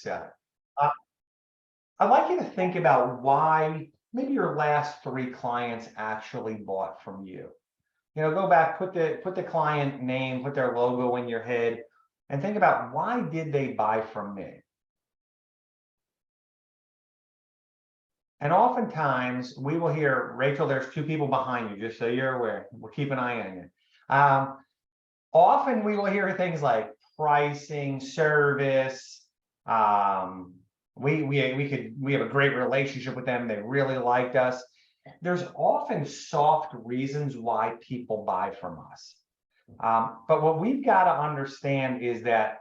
Yeah. Uh, I'd like you to think about why maybe your last three clients actually bought from you. Go back, put the client name, put their logo in your head, and think about why did they buy from me? And oftentimes we will hear, Rachel, there's two people behind you, just so you're aware. We'll keep an eye on you. Often we will hear things like pricing, service. We have a great relationship with them. They really liked us. There's often soft reasons why people buy from us. But what we've got to understand is that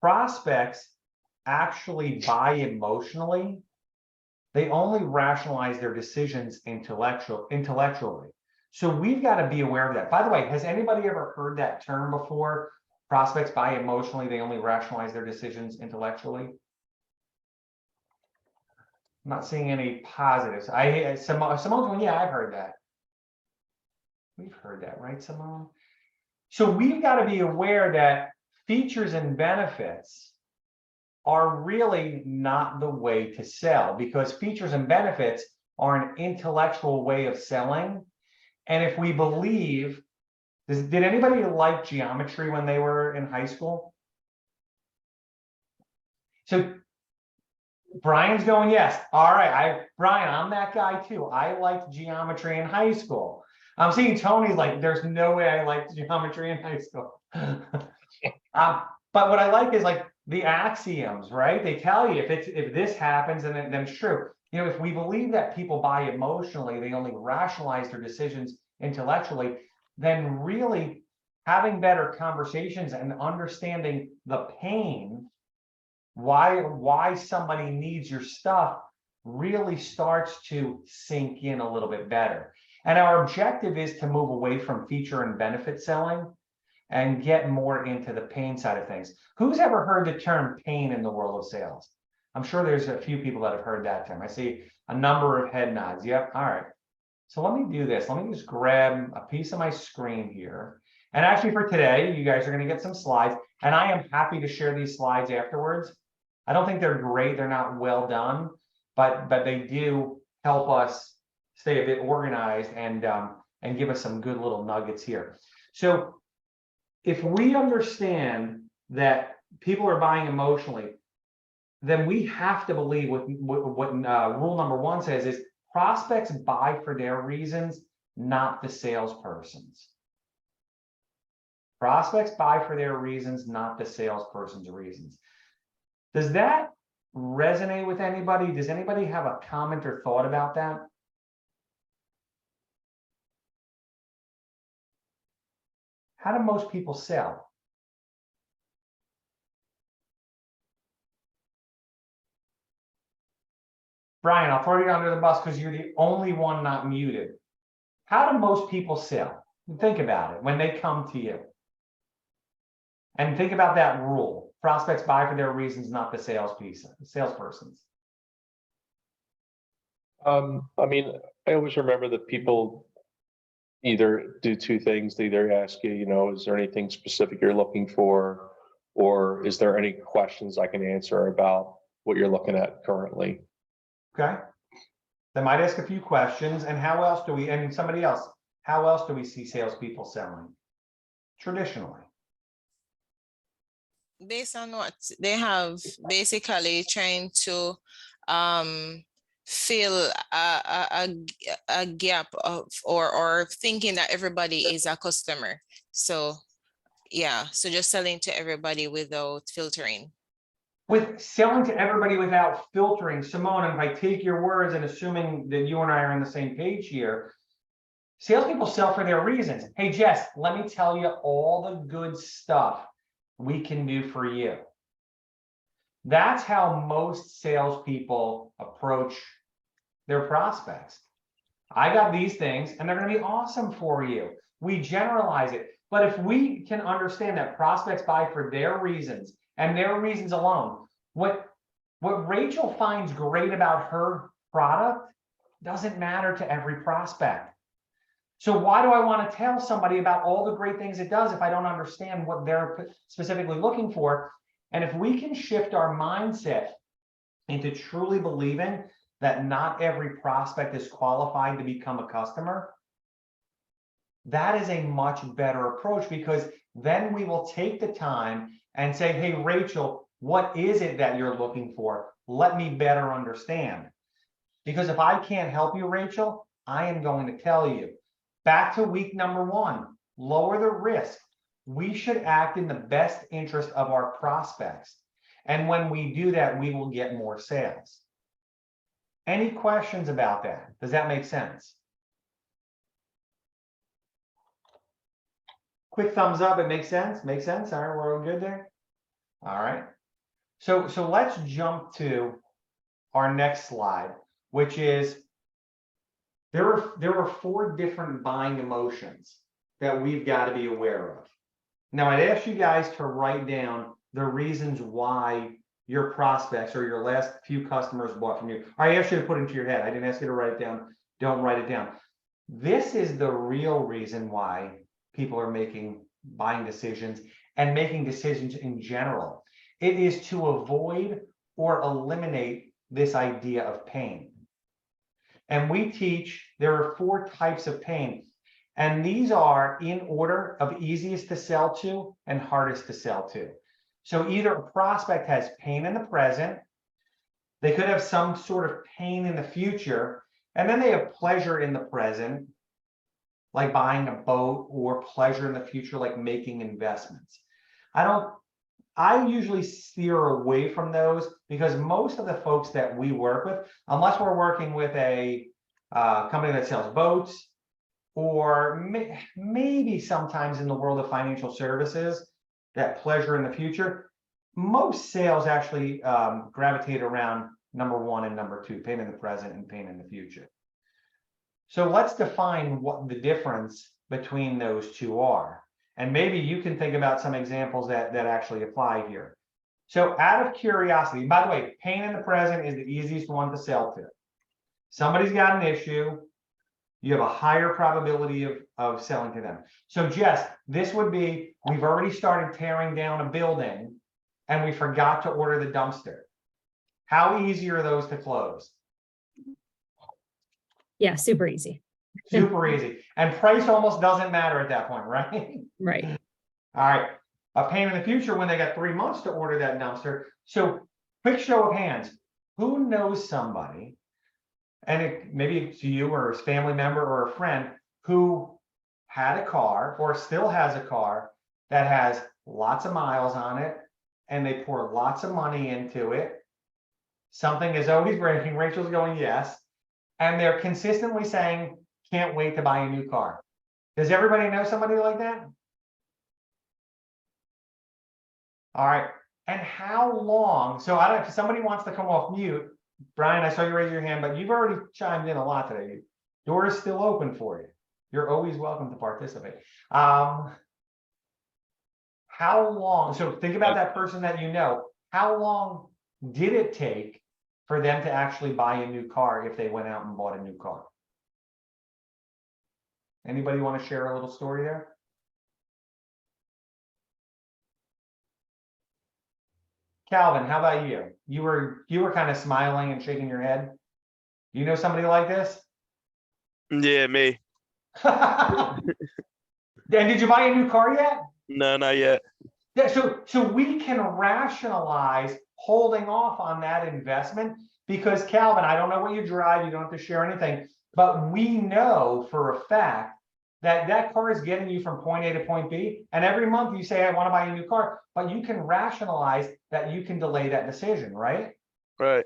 prospects actually buy emotionally. They only rationalize their decisions intellectually. So we've got to be aware of that. By the way, has anybody ever heard that term before? Prospects buy emotionally, they only rationalize their decisions intellectually. I'm not seeing any positives. Simone's going, yeah, I've heard that. We've heard that, right, Simone? So we've got to be aware that features and benefits are really not the way to sell, because features and benefits are an intellectual way of selling. And if we believe, did anybody like geometry when they were in high school? So Brian's going, yes. All right, Brian, I'm that guy too. I liked geometry in high school. I'm seeing Tony's like, there's no way I liked geometry in high school. But what I like is like the axioms, right? They tell you if this happens, then it's true. If we believe that people buy emotionally, they only rationalize their decisions intellectually, then really having better conversations and understanding the pain, why somebody needs your stuff, really starts to sink in a little bit better. And our objective is to move away from feature and benefit selling and get more into the pain side of things. Who's ever heard the term pain in the world of sales? I'm sure there's a few people that have heard that term. I see a number of head nods. Yep. All right. So let me do this. Let me just grab a piece of my screen here. And actually for today, you guys are going to get some slides, and I am happy to share these slides afterwards. I don't think they're great. They're not well done, but they do help us stay a bit organized and give us some good little nuggets here. So if we understand that people are buying emotionally, then we have to believe what rule number one says is prospects buy for their reasons, not the salesperson's. Prospects buy for their reasons, not the salesperson's reasons. Does that resonate with anybody? Does anybody have a comment or thought about that? How do most people sell? Brian, I'll throw you under the bus because you're the only one not muted. How do most people sell? Think about it when they come to you. And think about that rule. Prospects buy for their reasons, not the salesperson's. I mean, I always remember that people either do two things. They either ask you, is there anything specific you're looking for? Or is there any questions I can answer about what you're looking at currently? Okay. They might ask a few questions. And how else do we see salespeople selling traditionally? Based on what they have, basically trying to fill a gap of or thinking that everybody is a customer. So yeah, so just selling to everybody without filtering. With selling to everybody without filtering, Simone, if I take your words and assuming that you and I are on the same page here, salespeople sell for their reasons. Hey, Jess, let me tell you all the good stuff we can do for you. That's how most salespeople approach their prospects. I got these things and they're going to be awesome for you. We generalize it. But if we can understand that prospects buy for their reasons and their reasons alone, what Rachel finds great about her product doesn't matter to every prospect. So why do I want to tell somebody about all the great things it does if I don't understand what they're specifically looking for? And if we can shift our mindset into truly believing that not every prospect is qualified to become a customer, that is a much better approach, because then we will take the time and say, hey, Rachel, what is it that you're looking for? Let me better understand. Because if I can't help you, Rachel, I am going to tell you. Back to week number 1, lower the risk. We should act in the best interest of our prospects. And when we do that, we will get more sales. Any questions about that? Does that make sense? Quick thumbs up. It makes sense. Makes sense. All right, we're all good there. All right. So let's jump to our next slide, which is there are 4 different buying emotions that we've got to be aware of. Now, I'd ask you guys to write down the reasons why your prospects or your last few customers bought from you. I asked you to put it into your head. I didn't ask you to write it down. Don't write it down. This is the real reason why people are making buying decisions and making decisions in general. It is to avoid or eliminate this idea of pain. And we teach there are 4 types of pain. And these are in order of easiest to sell to and hardest to sell to. So either a prospect has pain in the present, they could have some sort of pain in the future, and then they have pleasure in the present, like buying a boat, or pleasure in the future, like making investments. I usually steer away from those, because most of the folks that we work with, unless we're working with a company that sells boats, or maybe sometimes in the world of financial services, that pleasure in the future, most sales actually gravitate around number 1 and number 2, pain in the present and pain in the future. So let's define what the difference between those 2 are. And maybe you can think about some examples that actually apply here. So out of curiosity, by the way, pain in the present is the easiest one to sell to. Somebody's got an issue, you have a higher probability of selling to them. So Jess, this would be, we've already started tearing down a building and we forgot to order the dumpster. How easy are those to close? Yeah, super easy. Super easy. And price almost doesn't matter at that point, right? Right. All right. A pain in the future when they got 3 months to order that dumpster. So quick show of hands, who knows somebody, and maybe it's you or a family member or a friend, who had a car or still has a car that has lots of miles on it, and they pour lots of money into it. Something is always breaking. Rachel's going, yes. And they're consistently saying, can't wait to buy a new car. Does everybody know somebody like that? All right. And how long? So I don't know if somebody wants to come off mute. Brian, I saw you raise your hand, but you've already chimed in a lot today. Door is still open for you. You're always welcome to participate. How long? So think about that person that you know. How long did it take for them to actually buy a new car if they went out and bought a new car? Anybody want to share a little story there? Calvin, how about you? You were kind of smiling and shaking your head. You know somebody like this? Yeah, me. And did you buy a new car yet? No, not yet. Yeah, so we can rationalize holding off on that investment, because Calvin, I don't know what you drive, you don't have to share anything, but we know for a fact that that car is getting you from point A to point B, and every month you say, I want to buy a new car, but you can rationalize that you can delay that decision, right? Right.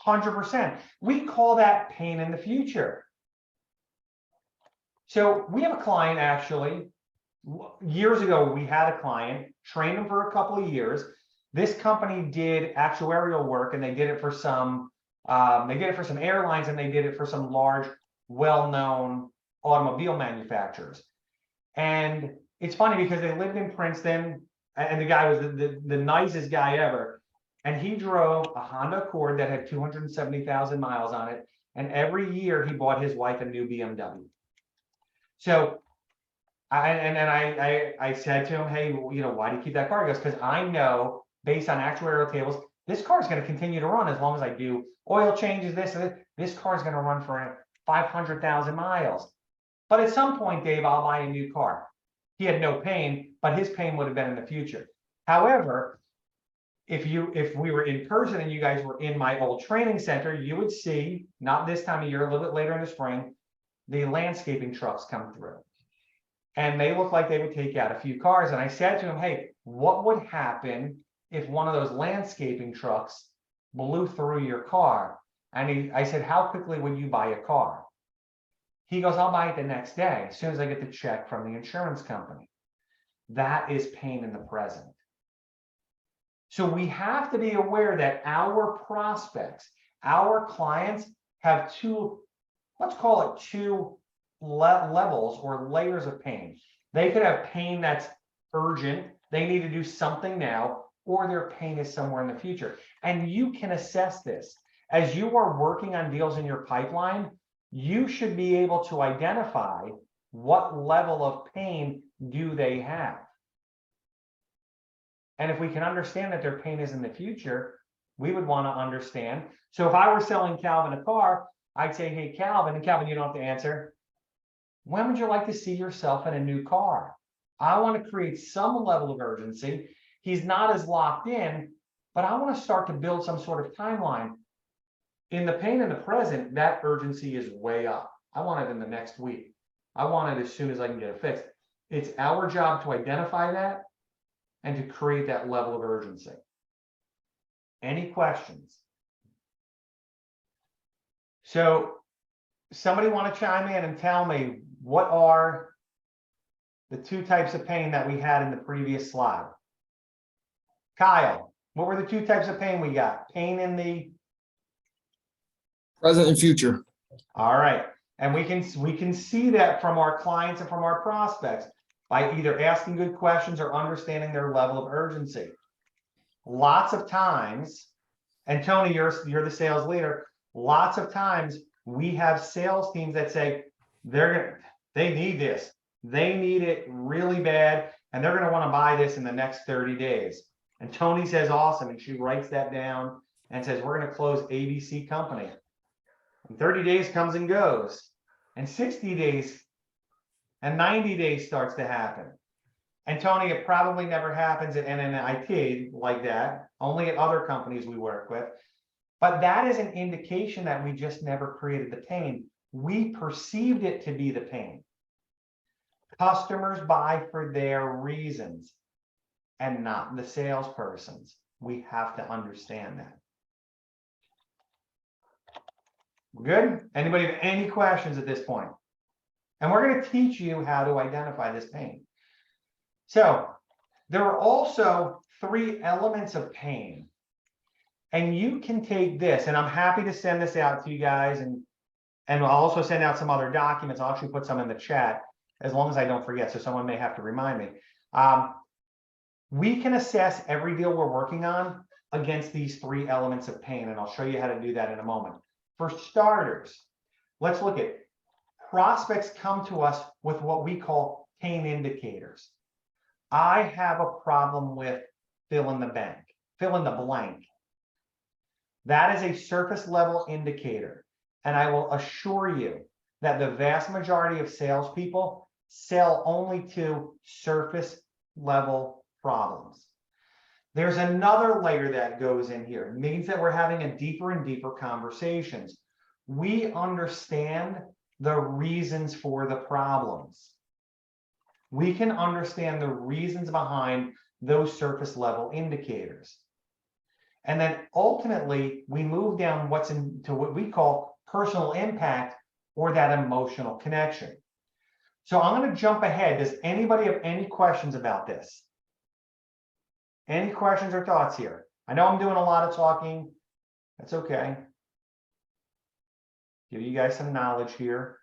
100%. We call that pain in the future. So we have a client, actually, years ago, we had a client, trained him for a couple of years. This company did actuarial work, and they did it for some airlines, and they did it for some large, well-known automobile manufacturers. And it's funny because they lived in Princeton, and the guy was the nicest guy ever. And he drove a Honda Accord that had 270,000 miles on it. And every year he bought his wife a new BMW. So I said to him, hey, why do you keep that car? He goes, because I know based on actuarial tables, this car is going to continue to run as long as I do oil changes, this, and this car is going to run for 500,000 miles. But at some point, Dave, I'll buy a new car. He had no pain, but his pain would have been in the future. However, if we were in person and you guys were in my old training center, you would see, not this time of year, a little bit later in the spring, the landscaping trucks come through. And they look like they would take out a few cars. And I said to him, hey, what would happen if one of those landscaping trucks blew through your car? And I said, how quickly would you buy a car? He goes, I'll buy it the next day, as soon as I get the check from the insurance company. That is pain in the present. So we have to be aware that our prospects, our clients have two, let's call it two levels or layers of pain. They could have pain that's urgent, they need to do something now, or their pain is somewhere in the future. And you can assess this. As you are working on deals in your pipeline, you should be able to identify what level of pain do they have. And if we can understand that their pain is in the future, we would want to understand. So if I were selling Calvin a car, I'd say, hey, Calvin, and Calvin, you don't have to answer. When would you like to see yourself in a new car? I want to create some level of urgency. He's not as locked in, but I want to start to build some sort of timeline. In the pain in the present, that urgency is way up. I want it in the next week. I want it as soon as I can get it fixed. It's our job to identify that and to create that level of urgency. Any questions? So somebody want to chime in and tell me, what are the two types of pain that we had in the previous slide? Kyle, what were the two types of pain we got? Pain in the present and future. All right. And we can see that from our clients and from our prospects by either asking good questions or understanding their level of urgency. Lots of times, and Tony, you're the sales leader, lots of times we have sales teams that say they need this. They need it really bad, and they're going to want to buy this in the next 30 days. And Tony says, awesome. And she writes that down and says, we're going to close ABC company. And 30 days comes and goes, and 60 days and 90 days starts to happen. And Tony, it probably never happens at NNIT like that, only at other companies we work with. But that is an indication that we just never created the pain. We perceived it to be the pain. Customers buy for their reasons and not the salesperson's. We have to understand that. Good? Anybody have any questions at this point? And we're going to teach you how to identify this pain. So there are also 3 elements of pain. And you can take this, and I'm happy to send this out to you guys, and I'll also send out some other documents. I'll actually put some in the chat as long as I don't forget, so someone may have to remind me. We can assess every deal we're working on against these 3 elements of pain, and I'll show you how to do that in a moment. For starters, let's look at prospects come to us with what we call pain indicators. I have a problem with fill in the blank. That is a surface level indicator. And I will assure you that the vast majority of salespeople sell only to surface level problems. There's another layer that goes in here. It means that we're having a deeper and deeper conversations. We understand the reasons for the problems. We can understand the reasons behind those surface level indicators. And then ultimately, we move down into what we call personal impact or that emotional connection. So I'm going to jump ahead. Does anybody have any questions about this? Any questions or thoughts here? I know I'm doing a lot of talking. That's okay. Give you guys some knowledge here.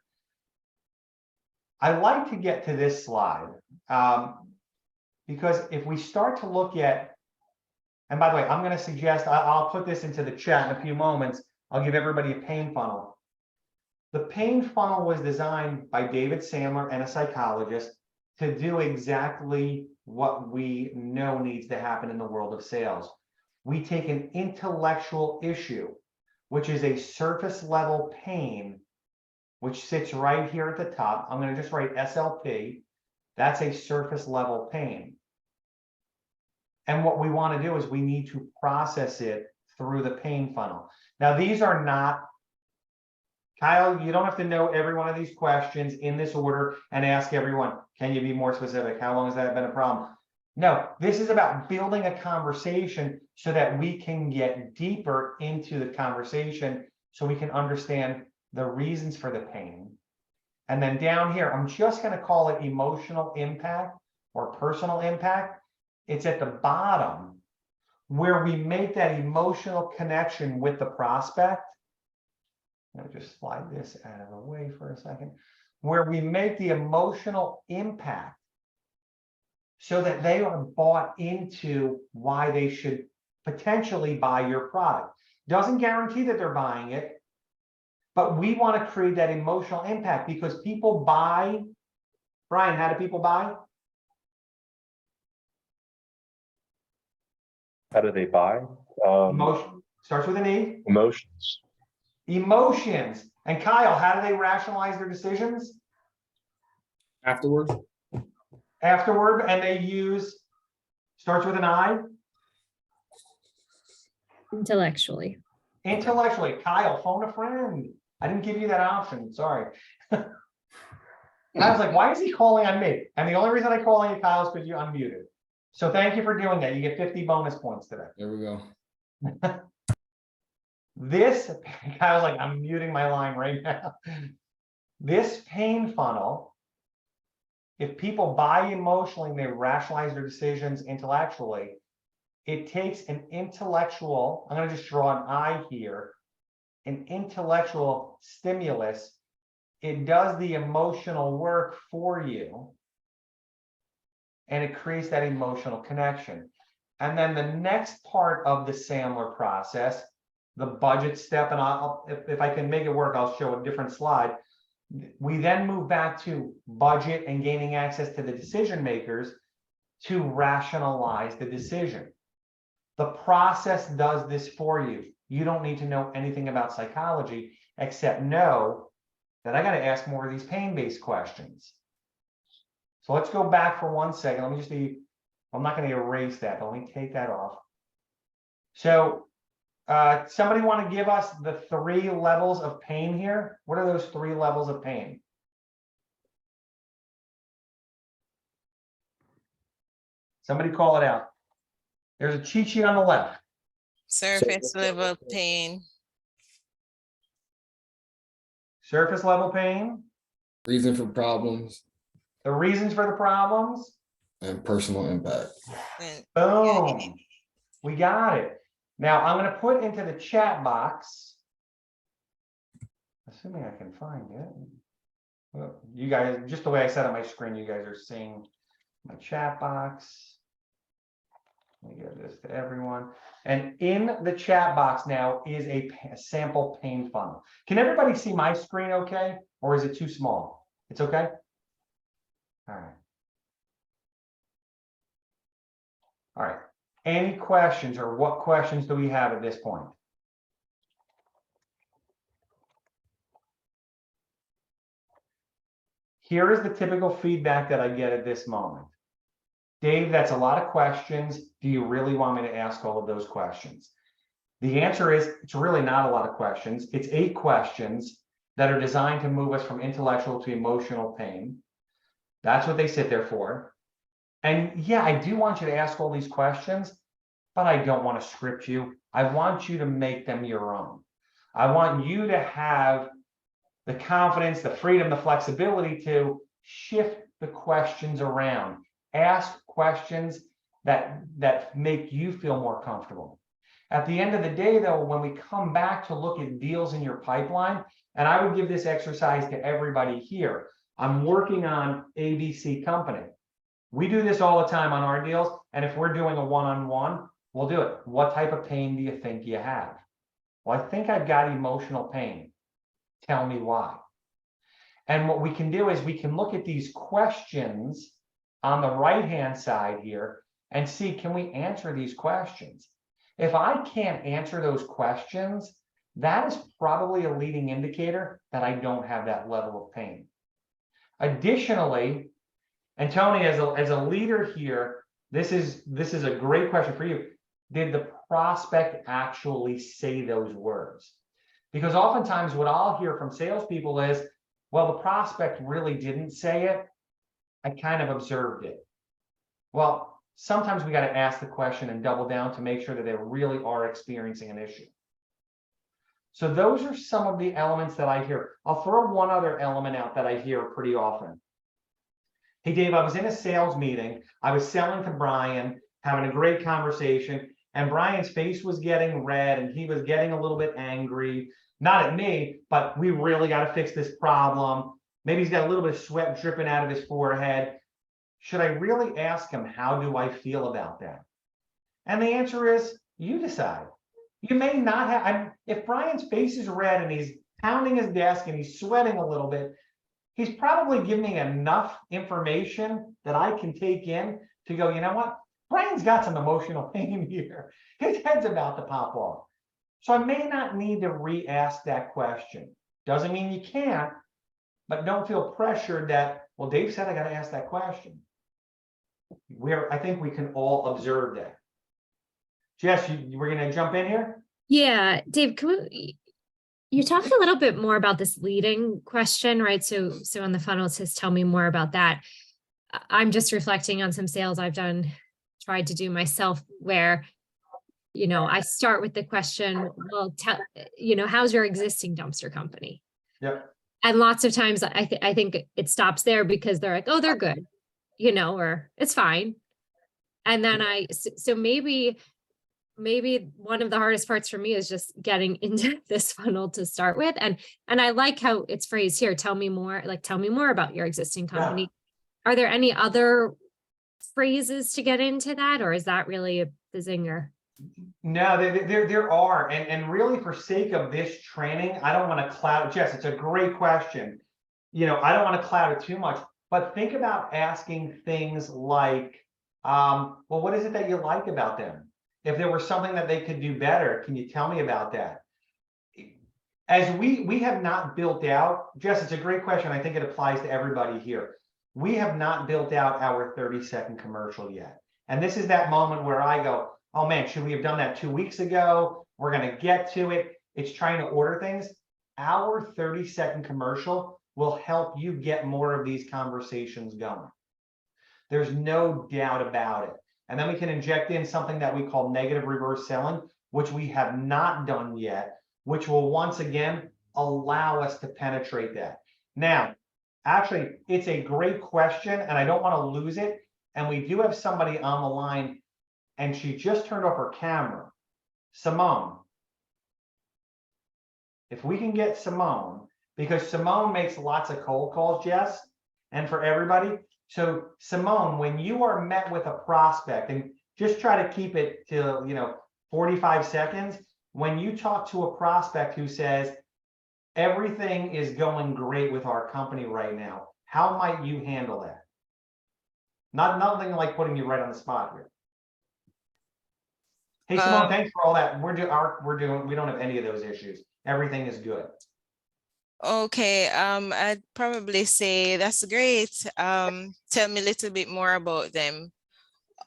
I like to get to this slide because if we start to look at, and by the way, I'm going to suggest, I'll put this into the chat in a few moments. I'll give everybody a pain funnel. The pain funnel was designed by David Sandler and a psychologist, to do exactly what we know needs to happen in the world of sales. We take an intellectual issue, which is a surface level pain, which sits right here at the top. I'm going to just write SLP. That's a surface level pain. And what we want to do is we need to process it through the pain funnel. Now, these are not, Kyle, you don't have to know every one of these questions in this order and ask everyone, can you be more specific? How long has that been a problem? No, this is about building a conversation so that we can get deeper into the conversation so we can understand the reasons for the pain. And then down here, I'm just going to call it emotional impact or personal impact. It's at the bottom where we make that emotional connection with the prospect. I'm going to just slide this out of the way for a second, where we make the emotional impact so that they are bought into why they should potentially buy your product. Doesn't guarantee that they're buying it, but we want to create that emotional impact because people buy. Brian, how do people buy? How do they buy? Emotion starts with an E. Emotions. Emotions. And Kyle, how do they rationalize their decisions? Afterwards, Afterward, and they use, starts with an I. Intellectually. Intellectually. Kyle, phone a friend. I didn't give you that option. Sorry. I was like, why is he calling on me? And the only reason I call on you, Kyle, is because you unmuted. So thank you for doing that. You get 50 bonus points today. there we go. This, Kyle's like, I'm muting my line right now. This pain funnel, if people buy emotionally and they rationalize their decisions intellectually, it takes an intellectual, I'm going to just draw an I here, an intellectual stimulus. It does the emotional work for you. And it creates that emotional connection. And then the next part of the Sandler process, the budget step, and if I can make it work, I'll show a different slide. We then move back to budget and gaining access to the decision makers to rationalize the decision. The process does this for you. You don't need to know anything about psychology except know that I got to ask more of these pain-based questions. So let's go back for 1 second. Let me just be, I'm not going to erase that. Let me take that off. So somebody want to give us the 3 levels of pain here? What are those 3 levels of pain? Somebody call it out. There's a cheat sheet on the left. Surface level pain, Surface level pain, Reason for problems the reasons for the problems. and personal impact. and Boom. We got it. Now I'm going to put into the chat box, assuming I can find it. Well, you guys, just the way I set up my screen, you guys are seeing my chat box. Let me give this to everyone. And in the chat box now is a sample pain funnel. Can everybody see my screen okay? Or is it too small? It's okay? All right. All right. Any questions, or what questions do we have at this point? Here is the typical feedback that I get at this moment. Dave, that's a lot of questions. Do you really want me to ask all of those questions? The answer is, it's really not a lot of questions. It's 8 questions that are designed to move us from intellectual to emotional pain. That's what they sit there for. And yeah, I do want you to ask all these questions, but I don't want to script you. I want you to make them your own. I want you to have the confidence, the freedom, the flexibility to shift the questions around. Ask questions that make you feel more comfortable. At the end of the day, though, when we come back to look at deals in your pipeline, and I would give this exercise to everybody here. I'm working on ABC company. We do this all the time on our deals. And if we're doing a one-on-one, we'll do it. What type of pain do you think you have? Well, I think I've got emotional pain. Tell me why. And what we can do is we can look at these questions on the right-hand side here and see, can we answer these questions? If I can't answer those questions, that is probably a leading indicator that I don't have that level of pain. Additionally, and Tony, as a leader here, this is a great question for you. Did the prospect actually say those words? Because oftentimes what I'll hear from salespeople is, well, the prospect really didn't say it. I kind of observed it. Well, sometimes we got to ask the question and double down to make sure that they really are experiencing an issue. So those are some of the elements that I hear. I'll throw one other element out that I hear pretty often. Hey, Dave, I was in a sales meeting. I was selling to Brian, having a great conversation, and Brian's face was getting red and he was getting a little bit angry, not at me, but we really got to fix this problem. Maybe he's got a little bit of sweat dripping out of his forehead. Should I really ask him, how do I feel about that? And the answer is, you decide. You may not have, if Brian's face is red and he's pounding his desk and he's sweating a little bit, he's probably giving me enough information that I can take in to go, you know what? Brian's got some emotional pain here. His head's about to pop off. So I may not need to re-ask that question. Doesn't mean you can't, but don't feel pressured that, well, Dave said I got to ask that question. I think we can all observe that. Jess, you were going to jump in here? Yeah, Dave, you talked a little bit more about this leading question, right? So on the funnel, it says, tell me more about that. I'm just reflecting on some sales I've tried to do myself where, I start with the question, well, how's your existing dumpster company? Yep. And lots of times I think it stops there because they're like, oh, they're good, or it's fine. And then so maybe one of the hardest parts for me is just getting into this funnel to start with. And I like how it's phrased here. Tell me more about your existing company. Yeah. Are there any other phrases to get into that? Or is that really the zinger? No, there are. And really for sake of this training, I don't want to cloud, Jess, it's a great question. I don't want to cloud it too much, but think about asking things like, well, what is it that you like about them? If there was something that they could do better, can you tell me about that? As we have not built out, Jess, it's a great question. I think it applies to everybody here. We have not built out our 30-second commercial yet. And this is that moment where I go, oh man, should we have done that 2 weeks ago? We're going to get to it. It's trying to order things. Our 30-second commercial will help you get more of these conversations going. There's no doubt about it. And then we can inject in something that we call negative reverse selling, which we have not done yet, which will once again allow us to penetrate that. Now, actually, it's a great question and I don't want to lose it. And we do have somebody on the line and she just turned off her camera. Simone. If we can get Simone, because Simone makes lots of cold calls, Jess, and for everybody. So Simone, when you are met with a prospect, and just try to keep it to 45 seconds, when you talk to a prospect who says, everything is going great with our company right now, how might you handle that? Nothing like putting you right on the spot here. Hey Simone, thanks for all that. We don't have any of those issues. Everything is good. Okay, I'd probably say that's great. Tell me a little bit more about them.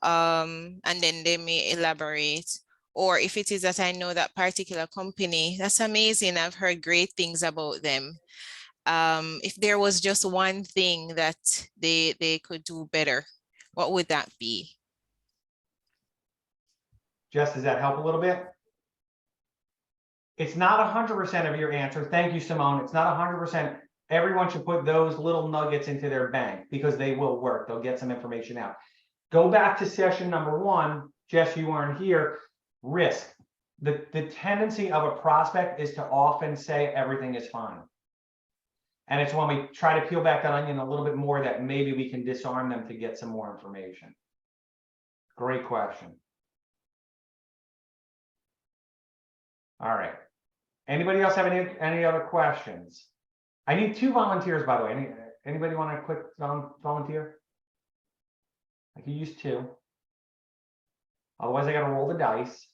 And then they may elaborate. Or if it is that I know that particular company, that's amazing. I've heard great things about them. If there was just one thing that they could do better, what would that be? Jess, does that help a little bit? It's not 100% of your answer. Thank you, Simone. It's not 100%. Everyone should put those little nuggets into their bank because they will work. They'll get some information out. Go back to session number 1. Jess, you weren't here. Risk. The tendency of a prospect is to often say everything is fine. And it's when we try to peel back that onion a little bit more that maybe we can disarm them to get some more information. Great question. All right. Anybody else have any other questions? I need 2 volunteers, by the way. Anybody want to quick volunteer? I could use 2. Otherwise, I gotta roll the dice.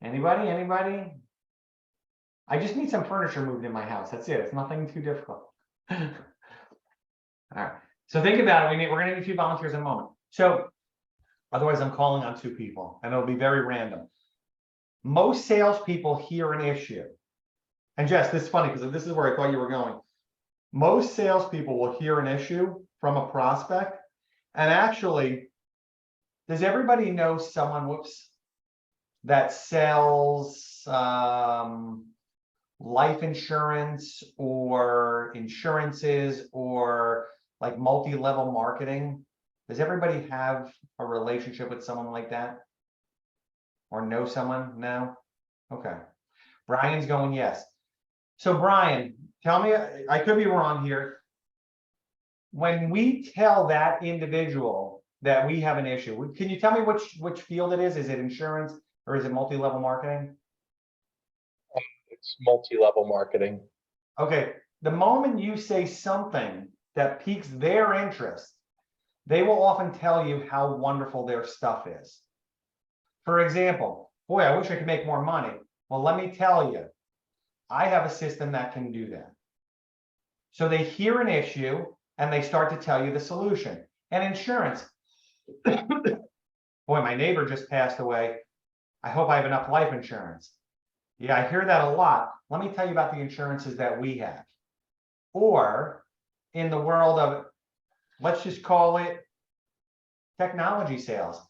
Anybody? I just need some furniture moved in my house. That's it. It's nothing too difficult. All right. So think about it. We're gonna need 2 volunteers in a moment. So otherwise, I'm calling on 2 people, and it'll be very random. Most salespeople hear an issue. And Jess, this is funny because this is where I thought you were going. Most salespeople will hear an issue from a prospect. And actually, does everybody know someone, that sells life insurance or insurances or like multi-level marketing? Does everybody have a relationship with someone like that? Or know someone? No? Okay. Brian's going yes. So Brian, tell me, I could be wrong here. When we tell that individual that we have an issue, can you tell me which field it is? Is it insurance or is it multi-level marketing? It's multi-level marketing. Okay, the moment you say something that piques their interest, they will often tell you how wonderful their stuff is. For example, boy, I wish I could make more money. Well, let me tell you, I have a system that can do that. So they hear an issue and they start to tell you the solution. And insurance, boy, my neighbor just passed away. I hope I have enough life insurance. Yeah, I hear that a lot. Let me tell you about the insurances that we have. Or in the world of, let's just call it technology sales.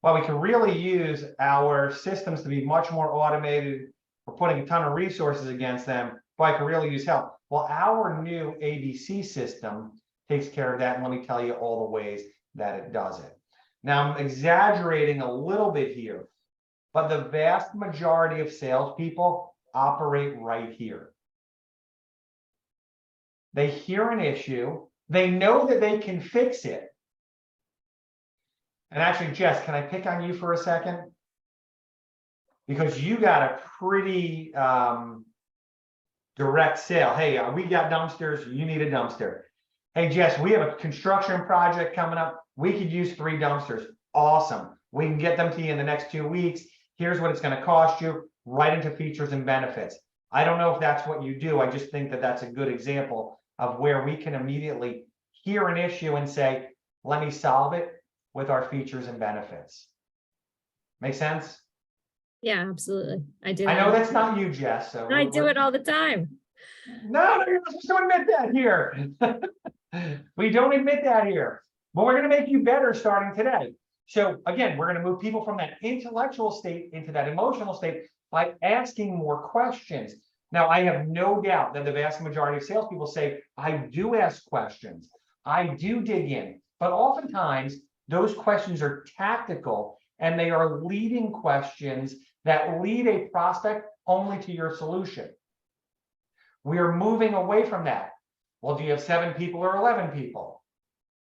Well, we can really use our systems to be much more automated. We're putting a ton of resources against them, but I can really use help. Well, our new ABC system takes care of that. And let me tell you all the ways that it does it. Now, I'm exaggerating a little bit here, but the vast majority of salespeople operate right here. They hear an issue, they know that they can fix it. And actually, Jess, can I pick on you for a second? Because you got a pretty direct sale. Hey, we got dumpsters, you need a dumpster. Hey, Jess, we have a construction project coming up. We could use 3 dumpsters. Awesome. We can get them to you in the next 2 weeks. Here's what it's going to cost you, right into features and benefits. I don't know if that's what you do. I just think that that's a good example of where we can immediately hear an issue and say, let me solve it with our features and benefits. Make sense? Yeah, absolutely. I do. I know that's not you, Jess. So I do it all the time. No, you're not supposed to admit that here. We don't admit that here. But we're going to make you better starting today. So again, we're going to move people from that intellectual state into that emotional state by asking more questions. Now, I have no doubt that the vast majority of salespeople say, I do ask questions. I do dig in. But oftentimes, those questions are tactical and they are leading questions that lead a prospect only to your solution. We are moving away from that. Well, do you have 7 people or 11 people?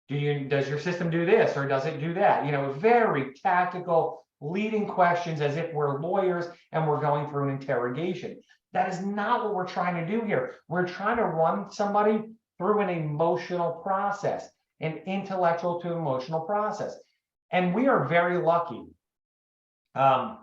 Does your system do this or does it do that? You know, very tactical leading questions as if we're lawyers and we're going through an interrogation. That is not what we're trying to do here. We're trying to run somebody through an emotional process, an intellectual to emotional process. And we are very lucky. I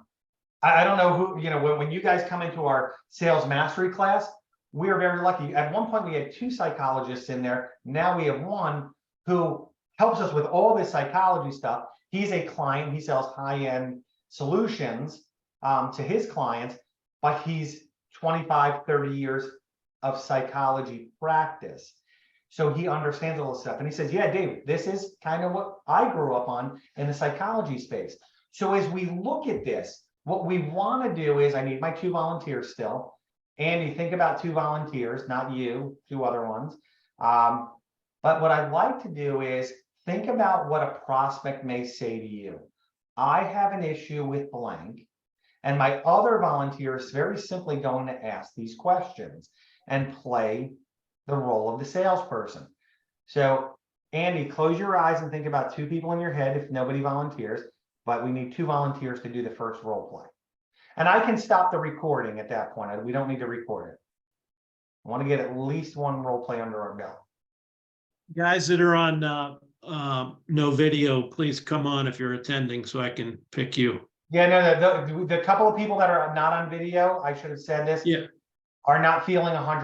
don't know who, you know, when you guys come into our sales mastery class, we are very lucky. At one point, we had 2 psychologists in there. Now we have 1 who helps us with all this psychology stuff. He's a client. He sells high-end solutions to his clients, but he's 25, 30 years of psychology practice. So he understands all this stuff. And he says, yeah, Dave, this is kind of what I grew up on in the psychology space. So as we look at this, what we want to do is, I need my 2 volunteers still. Andy, think about 2 volunteers, not you, 2 other ones. But what I'd like to do is think about what a prospect may say to you. I have an issue with blank, and my other volunteer is very simply going to ask these questions and play the role of the salesperson. So Andy, close your eyes and think about 2 people in your head if nobody volunteers, but we need 2 volunteers to do the first role play. And I can stop the recording at that point. We don't need to record it. I want to get at least 1 role play under our belt. Guys that are on no video, please come on if you're attending so I can pick you. Yeah, no, the couple of people that are not on video, I should have said this. Yeah. Are not feeling 100%